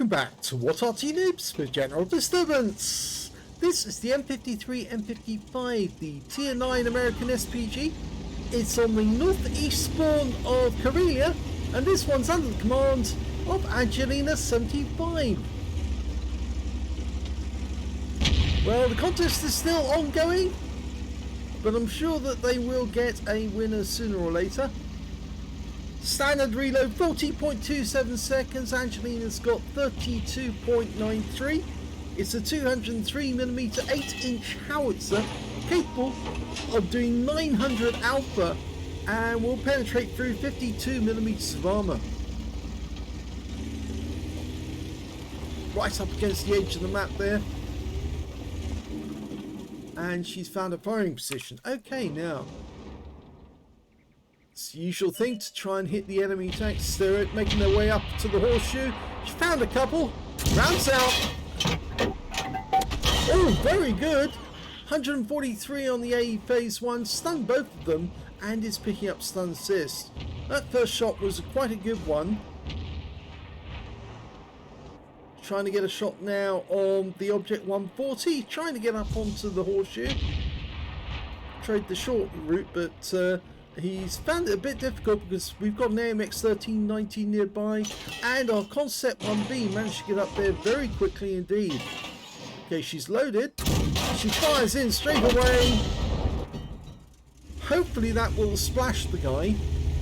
back to What Arty Noobs with General Disturbance. This is the M53 M55, the Tier 9 American SPG. It's on the northeast spawn of Karelia, and this one's under the command of angelina75. Well, the contest is still ongoing, but I'm sure that they will get a winner sooner or later. Standard reload 40.27 seconds. Angelina's got 32.93. It's a 203mm 8-inch howitzer capable of doing 900 alpha and will penetrate through 52mm of armor. Right up against the edge of the map there. And she's found a firing position. Okay, now. It's the usual thing to try and hit the enemy tanks. They're making their way up to the horseshoe. She found a couple. Rounds out. Oh, very good. 143 on the AE phase 1. Stunned both of them and is picking up stun assist. That first shot was quite a good one. Trying to get a shot now on the object 140. Trying to get up onto the horseshoe. Trade the short route, but he's found it a bit difficult because we've got an AMX1390 nearby, and our Concept 1B managed to get up there very quickly indeed. Okay, she's loaded. She fires in straight away. Hopefully that will splash the guy,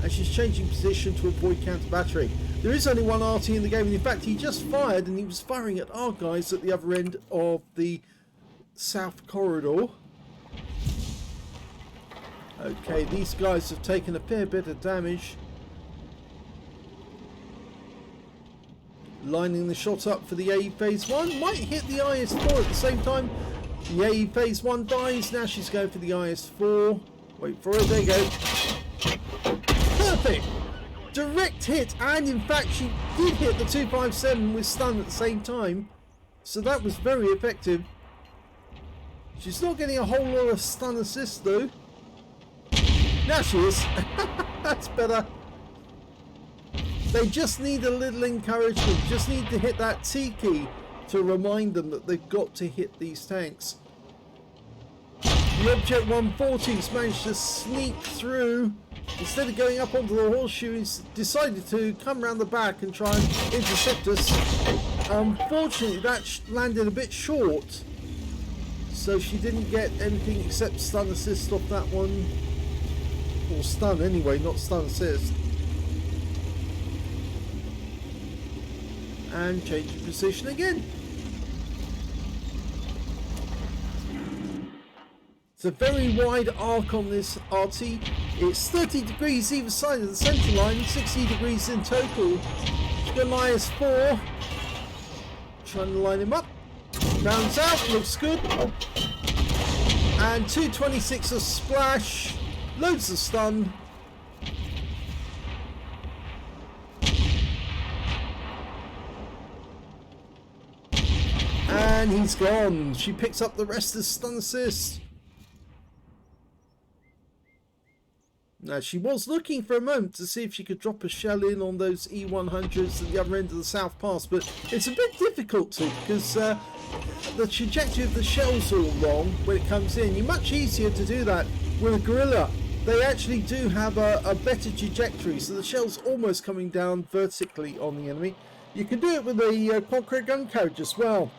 and she's changing position to avoid counter battery. There is only one Arty in the game, and in fact he just fired, and he was firing at our guys at the other end of the south corridor. Okay, these guys have taken a fair bit of damage. Lining the shot up for the AE phase 1. Might hit the IS-4 at the same time. The AE phase 1 dies. Now she's going for the IS-4. Wait for it. There you go. Perfect. Direct hit. And in fact she did hit the 257 with stun at the same time. So that was very effective. She's not getting a whole lot of stun assist though. Now she is. That's better. They just need a little encouragement. Just need to hit that T key to remind them that they've got to hit these tanks. The object 140's managed to sneak through. Instead of going up onto the horseshoe, he's decided to come around the back and try and intercept us. Unfortunately, that landed a bit short. So she didn't get anything except stun assist off that one. Or stun anyway, not stun assist. And change of position again. It's a very wide arc on this Arty. It's 30 degrees either side of the centre line, 60 degrees in total. She's got an IS-4. Trying to line him up. Rounds out, looks good. And 226 a splash. Loads of stun. And he's gone. She picks up the rest of the stun assist. Now she was looking for a moment to see if she could drop a shell in on those E100s at the other end of the South Pass, but it's a bit difficult to because the trajectory of the shell's all wrong when it comes in. You're much easier to do that with a gorilla. They actually do have a better trajectory, so the shell's almost coming down vertically on the enemy. You can do it with a quad gun carriage as well.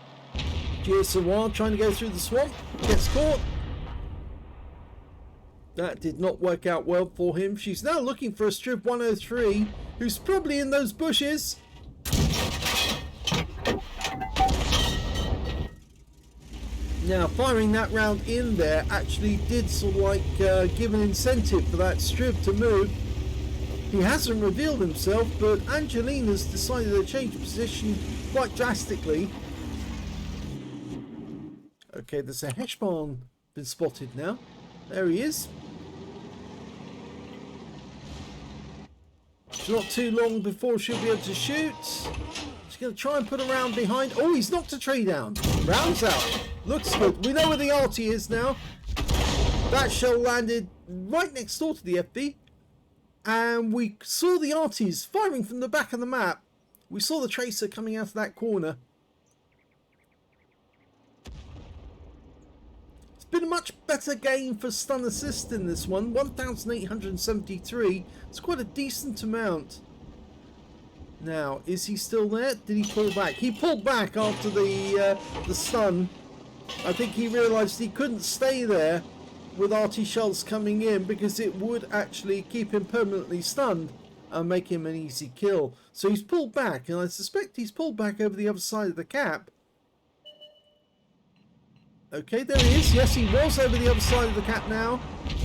GSOR trying to go through the swamp, gets caught. That did not work out well for him. She's now looking for a Strib 103, who's probably in those bushes. Now, firing that round in there actually did sort of like give an incentive for that Strib to move. He hasn't revealed himself, but Angelina's decided to change of position quite drastically. Okay, there's a Heshbon been spotted now. There he is. It's not too long before she'll be able to shoot. She's going to try and put a round behind. Oh, he's knocked a tree down. Rounds out. Looks good. We know where the Arty is now. That shell landed right next door to the FB. And we saw the Artys firing from the back of the map. We saw the tracer coming out of that corner. It's been a much better game for stun assist in this one. 1,873. It's quite a decent amount. Now, is he still there? Did he pull back? He pulled back after the stun. I think he realised he couldn't stay there with Arty shells coming in because it would actually keep him permanently stunned and make him an easy kill. So he's pulled back, and I suspect he's pulled back over the other side of the cap. Okay, there he is. Yes, he was over the other side of the cap now,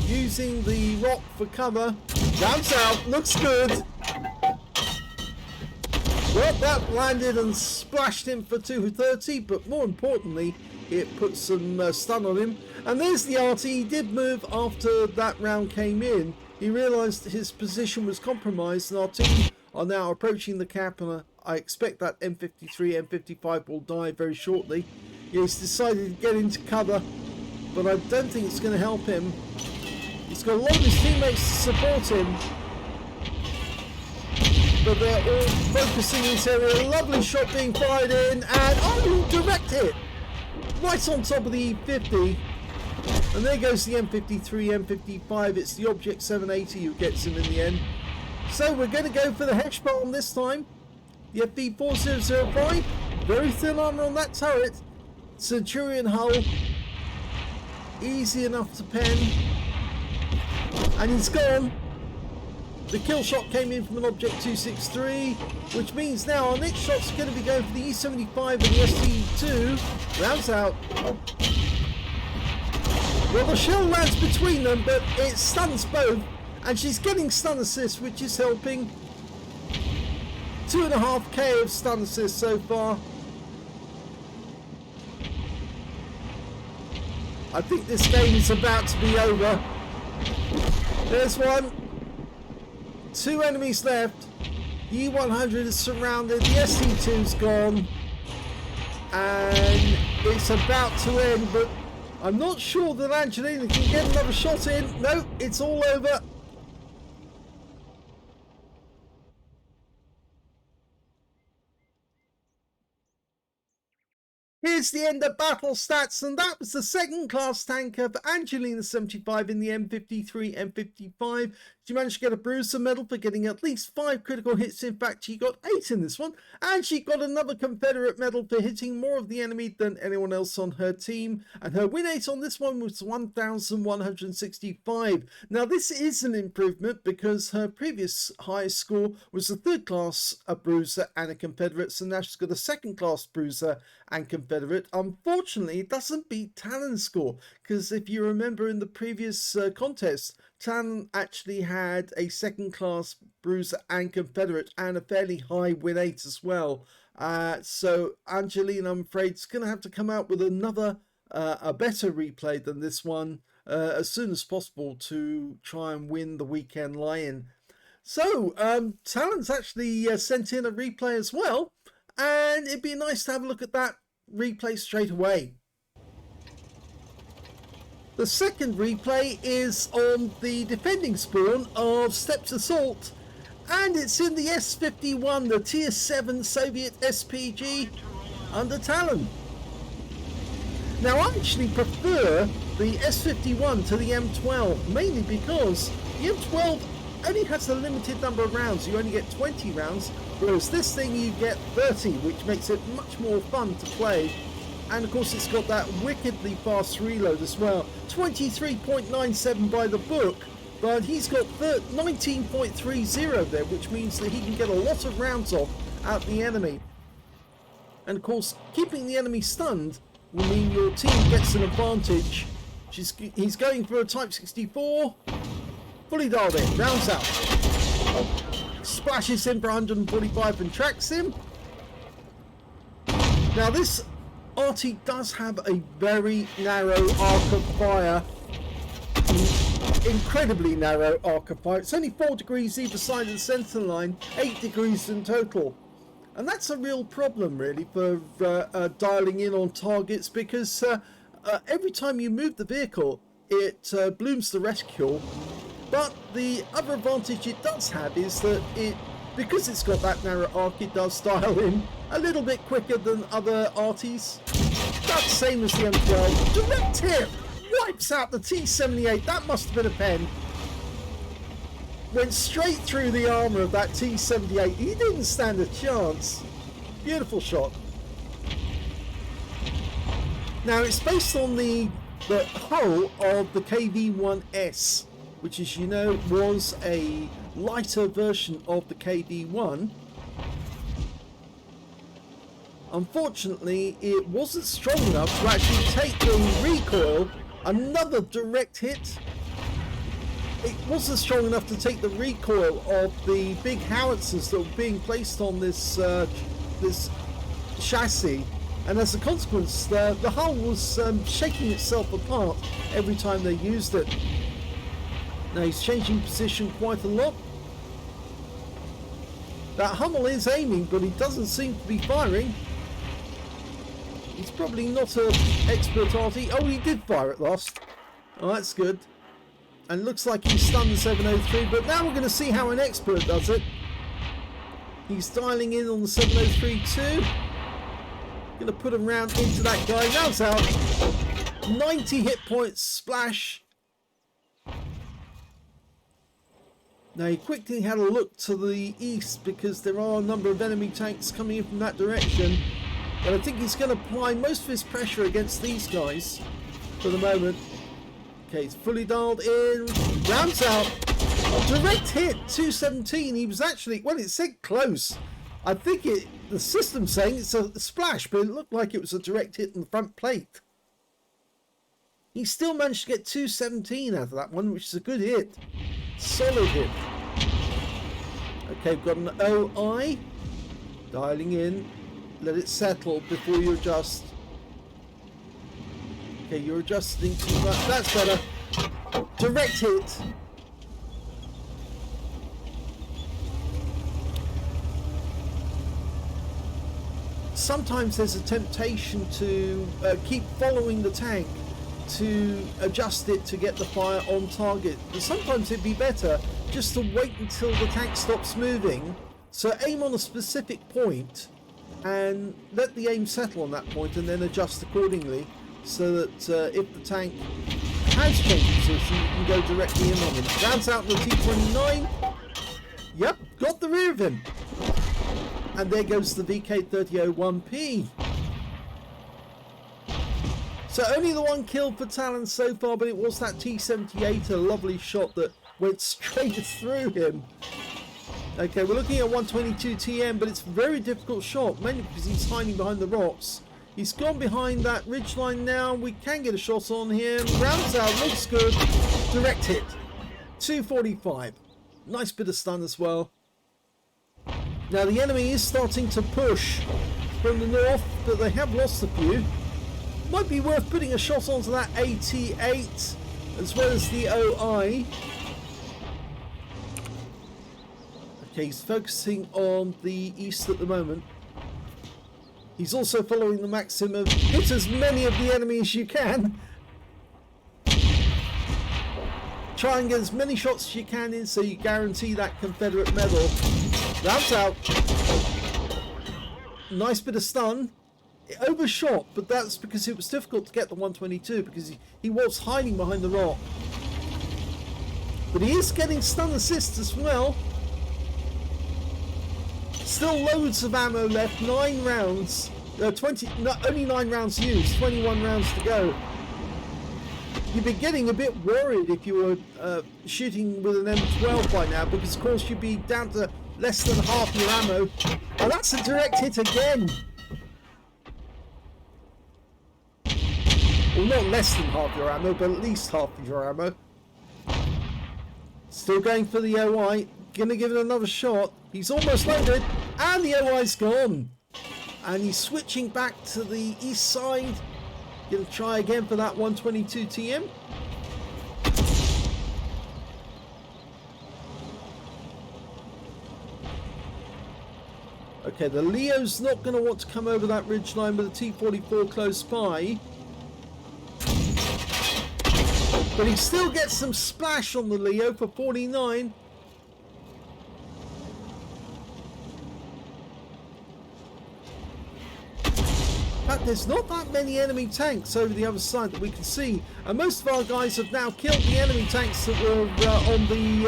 using the rock for cover. Bounce out, looks good. Well, that landed and splashed him for 230, but more importantly, it put some stun on him. And there's the Arty. He did move after that round came in. He realised his position was compromised, and our team are now approaching the cap, and I expect that M53, M55 will die very shortly. He's decided to get into cover, but I don't think it's going to help him. He's got a lot of his teammates to support him, but they're all focusing in this area. Lovely shot being fired in, and oh, direct hit! Right on top of the E50. And there goes the M53, M55. It's the Object 780 who gets him in the end. So we're going to go for the hedge bomb this time. The FV4005. Very thin armor on that turret. Centurion hull. Easy enough to pen. And he's gone. The kill shot came in from an Object 263, which means now our next shot's going to be going for the E75 and the ST2. Rounds out. Well, the shell lands between them, but it stuns both, and she's getting stun assist, which is helping. 2.5k of stun assist so far. I think this game is about to be over. There's one. 2 enemies left. The E100 is surrounded. The ST2's gone. And it's about to end, but I'm not sure that Angelina can get another shot in. No, it's all over. Here's the end of battle stats, and that was the second class tanker for Angelina75 in the M53 M55. She managed to get a bruiser medal for getting at least 5 critical hits. In fact, she got 8 in this one, and she got another Confederate medal for hitting more of the enemy than anyone else on her team, and her win rate on this one was 1,165. Now this is an improvement because her previous highest score was a 3rd class bruiser and a Confederate, so now she's got a 2nd class bruiser and Confederate. Unfortunately, it doesn't beat Talon's score, because if you remember in the previous contest, Talon actually had a 2nd class bruiser and Confederate and a fairly high win rate as well. So Angelina, I'm afraid, is going to have to come out with another, a better replay than this one as soon as possible to try and win the weekend lie-in. So Talon's actually sent in a replay as well, and it'd be nice to have a look at that replay straight away. The second replay is on the defending spawn of Steppes Assault, and it's in the S-51, the Tier 7 Soviet SPG under Talon. Now I actually prefer the S-51 to the M12, mainly because the M12 only has a limited number of rounds. You only get 20 rounds, whereas this thing you get 30, which makes it much more fun to play. And of course it's got that wickedly fast reload as well. 23.97 by the book, but he's got 19.30 there, which means that he can get a lot of rounds off at the enemy. And of course, keeping the enemy stunned will mean your team gets an advantage. He's going for a Type 64. Fully dialed in, rounds out. Splashes him for 145 and tracks him. Now this Arty does have a very narrow arc of fire. Incredibly narrow arc of fire. It's only 4 degrees either side of the center line, 8 degrees in total. And that's a real problem really for dialing in on targets, because every time you move the vehicle it blooms the reticule. But the other advantage it does have is that it because it's got that narrow arc, it does dial in a little bit quicker than other Artys. That's the same as the M12. Direct hit wipes out the T-78. That must have been a pen. Went straight through the armour of that T-78. He didn't stand a chance. Beautiful shot. Now it's based on the hull of the KV-1S, which, as you know, was a lighter version of the KV-1. Unfortunately, it wasn't strong enough to actually take the recoil. Another direct hit. It wasn't strong enough to take the recoil of the big howitzers that were being placed on this this chassis, and as a consequence, the hull was shaking itself apart every time they used it. Now he's changing position quite a lot. That Hummel is aiming, but he doesn't seem to be firing. He's probably not an expert Arty. Oh, he did fire at last. Oh, that's good. And looks like he stunned the 703, but now we're going to see how an expert does it. He's dialing in on the 703 too. Going to put him round into that guy. Rounds out. 90 hit points, splash. Now he quickly had a look to the east because there are a number of enemy tanks coming in from that direction. But I think he's going to apply most of his pressure against these guys for the moment. Okay, he's fully dialed in. Rounds out. Direct hit, 217. He was actually, well, it said close. I think the system's saying it's a splash, but it looked like it was a direct hit in the front plate. He still managed to get 217 out of that one, which is a good hit. Solid hit. Okay, we've got an OI. Dialing in. Let it settle before you adjust. Okay, you're adjusting too much. That's better. Direct hit. Sometimes there's a temptation to keep following the tank to adjust it to get the fire on target. But sometimes it'd be better just to wait until the tank stops moving. So aim on a specific point and let the aim settle on that point and then adjust accordingly, so that if the tank has changed position, you can go directly in on him. Rounds out the T-29. Yep, got the rear of him. And there goes the VK3001P. So only the one kill for Talon so far, but it was that T-78, a lovely shot that went straight through him. Okay, we're looking at 122 TM, but it's a very difficult shot, mainly because he's hiding behind the rocks. He's gone behind that ridgeline now. We can get a shot on him. Rounds out, looks good. Direct hit. 245. Nice bit of stun as well. Now the enemy is starting to push from the north, but they have lost a few. Might be worth putting a shot onto that AT8 as well as the OI. Okay, he's focusing on the east at the moment. He's also following the maxim of hit as many of the enemy as you can. Try and get as many shots as you can in so you guarantee that Confederate medal. Rounds out. Nice bit of stun. It overshot, but that's because it was difficult to get the 122 because he was hiding behind the rock. But he is getting stun assist as well. Still loads of ammo left, 9 rounds, only 9 rounds used, 21 rounds to go. You'd be getting a bit worried if you were shooting with an M12 by now, because of course you'd be down to less than half your ammo. Oh, that's a direct hit again. Well, not less than half your ammo, but at least half of your ammo. Still going for the OI. Gonna give it another shot. He's almost loaded, and the OI's gone. And he's switching back to the east side. Gonna try again for that 122 TM. Okay, the Leo's not going to want to come over that ridgeline with a T-44 close by. But he still gets some splash on the Leo for 49. But there's not that many enemy tanks over the other side that we can see. And most of our guys have now killed the enemy tanks that were on the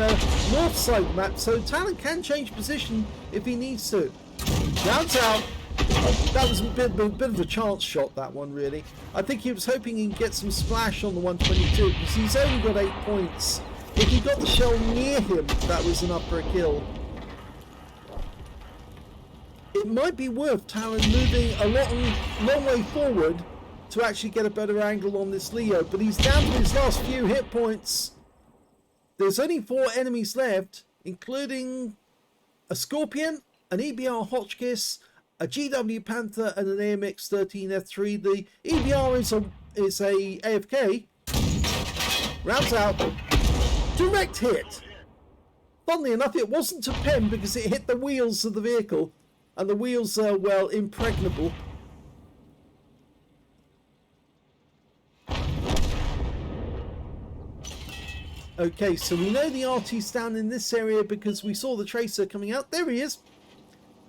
north side of the map. So Talon can change position if he needs to. Rounds out. That was a bit of a chance shot, that one, really. I think he was hoping he can get some splash on the 122 because he's only got 8 points. If he got the shell near him, that was enough for a kill. It might be worth Talon moving a long way forward to actually get a better angle on this Leo, but he's down to his last few hit points. There's only 4 enemies left, including a Scorpion, an EBR Hotchkiss, a GW Panther, and an AMX13 F3. The EBR is a AFK. Rounds out. Direct hit. Funnily enough, it wasn't a pen because it hit the wheels of the vehicle. And the wheels are, well, impregnable. Okay, so we know the Arty's down in this area because we saw the tracer coming out. There he is.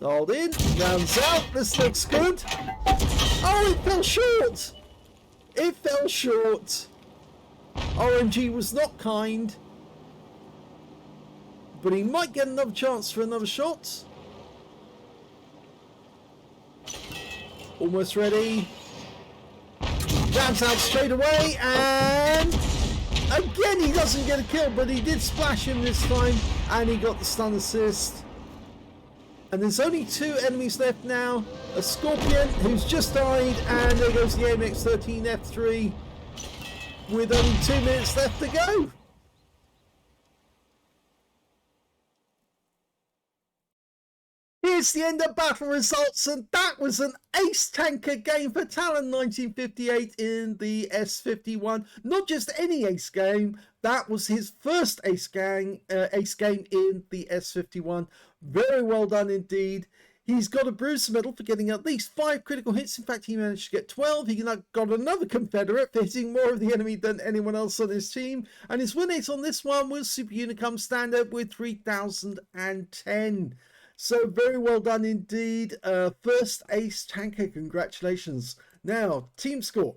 Dialed in. Rounds out. This looks good. Oh, it fell short. It fell short. RNG was not kind. But he might get another chance for another shot. Almost ready. Rounds out straight away, and again he doesn't get a kill, but he did splash him this time, and he got the stun assist. And there's only 2 enemies left now. A Scorpion who's just died, and there goes the AMX13 F3 with only 2 minutes left to go. Here's the end of battle results, and that was an ace tanker game for talon1958 in the S-51. Not just any ace game, that was his first ace game in the S-51. Very well done indeed. He's got a Bruiser medal for getting at least 5 critical hits. In fact, he managed to get 12. He got another Confederate for hitting more of the enemy than anyone else on his team. And his win rate on this one was Super Unicum Standard with 3010. So very well done indeed. First ace tanker, congratulations. Now, team score.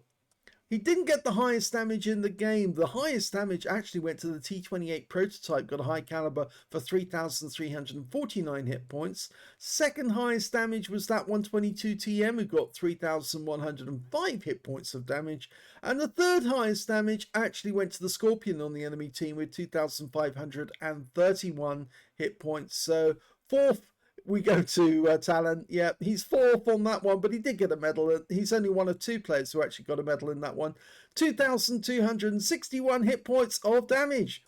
He didn't get the highest damage in the game. The highest damage actually went to the T28 prototype, got a high caliber for 3,349 hit points. Second highest damage was that 122 TM, who got 3,105 hit points of damage. And the third highest damage actually went to the Scorpion on the enemy team with 2,531 hit points. So fourth we go to Talon. Yeah, he's 4th on that one, but he did get a medal. He's only one of 2 players who actually got a medal in that one. 2,261 hit points of damage.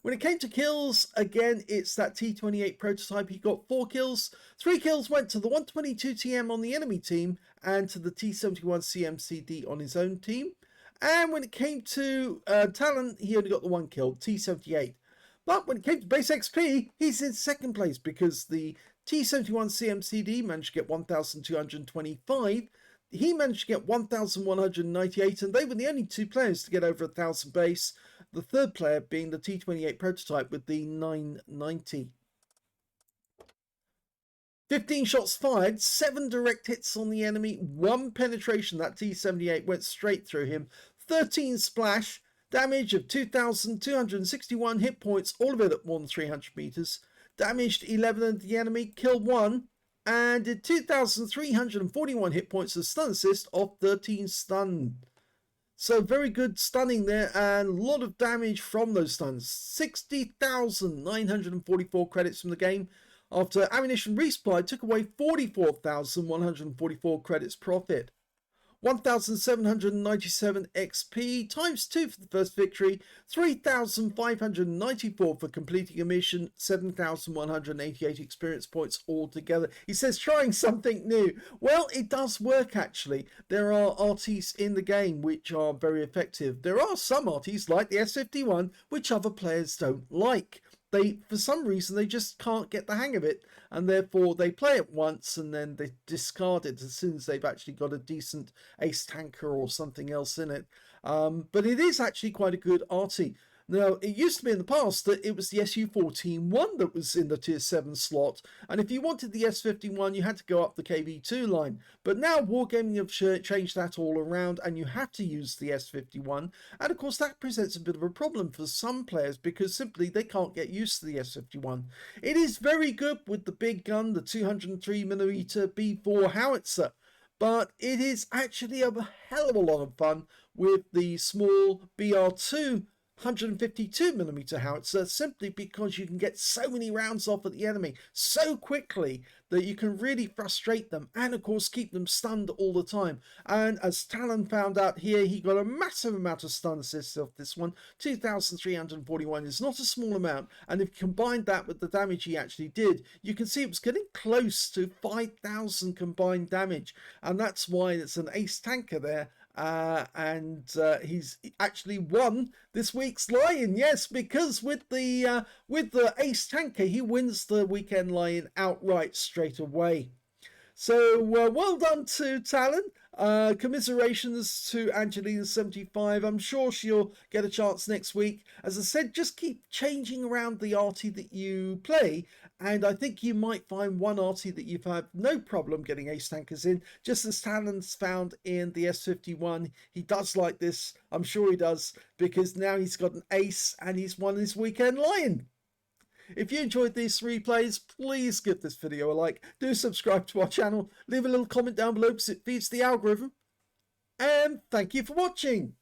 When it came to kills, again, it's that T28 prototype. He got 4 kills. 3 kills went to the 122 TM on the enemy team and to the T71 CMCD on his own team. And when it came to Talon, he only got the 1 kill, T78. But when it came to base XP, he's in 2nd place because the T71 CMCD managed to get 1,225. He managed to get 1,198, and they were the only 2 players to get over 1,000 base. The 3rd player being the T28 prototype with the 990. 15 shots fired, 7 direct hits on the enemy, 1 penetration. That T78 went straight through him. 13 splash, damage of 2,261 hit points, all of it at more than 300 meters. Damaged 11 of the enemy, killed 1, and did 2,341 hit points of stun assist off 13 stun. So very good stunning there, and a lot of damage from those stuns. 60,944 credits from the game. After ammunition resupply took away 44,144 credits profit. 1,797 XP times 2 for the first victory, 3,594 for completing a mission, 7,188 experience points altogether. He says trying something new. Well, it does work actually. There are Artys in the game which are very effective. There are some Artys like the S-51 which other players don't like. For some reason, they just can't get the hang of it, and therefore they play it once and then they discard it as soon as they've actually got a decent ace tanker or something else in it. But it is actually quite a good Arty. Now, it used to be in the past that it was the SU-14-1 that was in the tier 7 slot, and if you wanted the S-51, you had to go up the KV2 line. But now Wargaming have changed that all around, and you have to use the S-51, and of course that presents a bit of a problem for some players because simply they can't get used to the S-51. It is very good with the big gun, the 203mm B4 howitzer, but it is actually a hell of a lot of fun with the small BR2 152mm howitzer, simply because you can get so many rounds off at the enemy so quickly that you can really frustrate them and of course keep them stunned all the time. And as Talon found out here, he got a massive amount of stun assists off this one. 2,341 is not a small amount, and if you combine that with the damage he actually did, you can see it was getting close to 5,000 combined damage, and that's why it's an ace tanker there. He's actually won this week's Lion, yes, because with the ace tanker he wins the weekend Lion outright straight away. So well done to Talon. Commiserations to Angelina75. I'm sure she'll get a chance next week. As I said, just keep changing around the Arty that you play, and I think you might find one Arty that you've had no problem getting ace tankers in, just as Talon's found in the S-51. He does like this, I'm sure he does, because now he's got an ace and he's won his weekend Lion. If you enjoyed these replays, please give this video a like, do subscribe to our channel, leave a little comment down below because it feeds the algorithm, and thank you for watching.